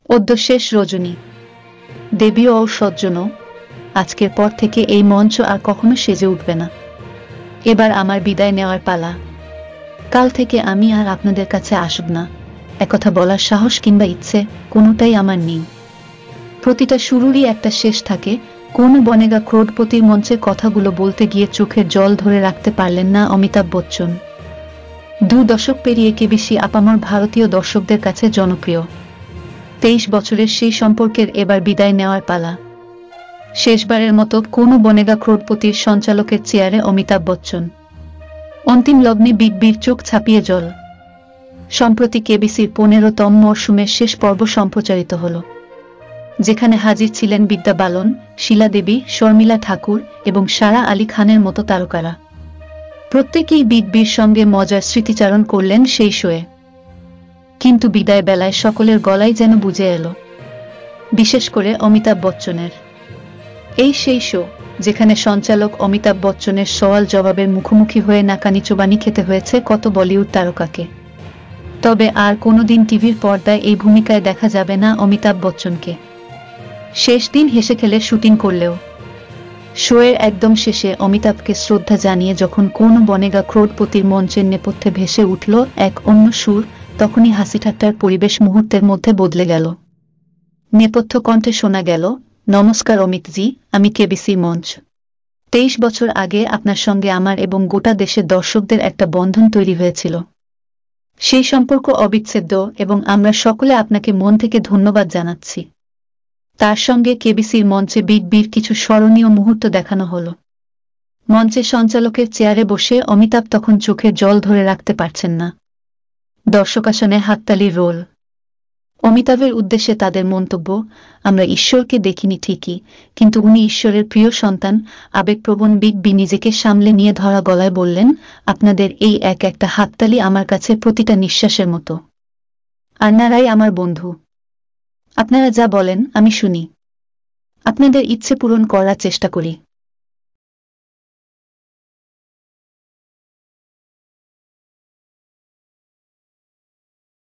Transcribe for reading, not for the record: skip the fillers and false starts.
অদ্য শেষ রজনী। দেবী ও সজ্জনও, আজকের পর থেকে এই মঞ্চ আর কখনো সেজে উঠবে না। এবার আমার বিদায় নেওয়ার পালা। কাল থেকে আমি আর আপনাদের কাছে আসব না, একথা বলার সাহস কিংবা ইচ্ছে কোনোটাই আমার নেই। প্রতিটা শুরুরই একটা শেষ থাকে। কোন বনেগা ক্রোড়পতির মঞ্চে কথাগুলো বলতে গিয়ে চোখের জল ধরে রাখতে পারলেন না অমিতাভ বচ্চন। 2 দশক পেরিয়ে কেবিসি আপামর ভারতীয় দর্শকদের কাছে জনপ্রিয়। 23 বছরের সেই সম্পর্কের এবার বিদায় নেওয়ার পালা। শেষবারের মতো কোন বনেগা ক্রোড়পতির সঞ্চালকের চেয়ারে অমিতাভ বচ্চন। অন্তিম লগ্নে বিগ বির চোখ ছাপিয়ে জল। সম্প্রতি কেবিসির 15তম মরশুমের শেষ পর্ব সম্প্রচারিত হল, যেখানে হাজির ছিলেন বিদ্যা বালন, শীলা দেবী, শর্মিলা ঠাকুর এবং সারা আলী খানের মতো তারকারা। প্রত্যেকেই বিগ বির সঙ্গে মজার স্মৃতিচারণ করলেন সেই শোয়ে। কিন্তু বিদায় বেলায় সকলের গলায় যেন বুঝে এলো, বিশেষ করে অমিতাভ বচ্চনের। এই সেই শো যেখানে সঞ্চালক অমিতাভ বচ্চনের সওয়াল জবাবের মুখোমুখি হয়ে নাকানি চোবানি খেতে হয়েছে কত বলিউড তারকাকে। তবে আর কোনোদিন টিভির পর্দায় এই ভূমিকায় দেখা যাবে না অমিতাভ বচ্চনকে। শেষ দিন হেসে খেলে শুটিং করলেও শোয়ের একদম শেষে অমিতাভকে শ্রদ্ধা জানিয়ে যখন কোন বনেগা ক্রোড়পতির মঞ্চের নেপথ্যে ভেসে উঠল এক অন্য সুর, তখনই হাসি ঠাট্টার পরিবেশ মুহূর্তের মধ্যে বদলে গেল। নেপথ্য কণ্ঠে শোনা গেল, নমস্কার অমিতজি, আমি কেবিসি মঞ্চ। 23 বছর আগে আপনার সঙ্গে আমার এবং গোটা দেশের দর্শকদের একটা বন্ধন তৈরি হয়েছিল। সেই সম্পর্ক অবিচ্ছেদ্য এবং আমরা সকলে আপনাকে মন থেকে ধন্যবাদ জানাচ্ছি। তার সঙ্গে কেবিসির মঞ্চে বিগ বির কিছু স্মরণীয় মুহূর্ত দেখানো হলো। মঞ্চে সঞ্চালকের চেয়ারে বসে অমিতাভ তখন চোখের জল ধরে রাখতে পারছেন না। দর্শকাসনে হাততালির রোল। অমিতাভের উদ্দেশ্যে তাদের মন্তব্য, আমরা ঈশ্বরকে দেখিনি ঠিকই, কিন্তু উনি ঈশ্বরের প্রিয় সন্তান। আবেগপ্রবণ বিগ বি নিজেকে সামলে নিয়ে ধরা গলায় বললেন, আপনাদের এই এক একটা হাততালি আমার কাছে প্রতিটা নিঃশ্বাসের মতো। আপনারাই আমার বন্ধু। আপনারা যা বলেন আমি শুনি। আপনাদের ইচ্ছে পূরণ করার চেষ্টা করি।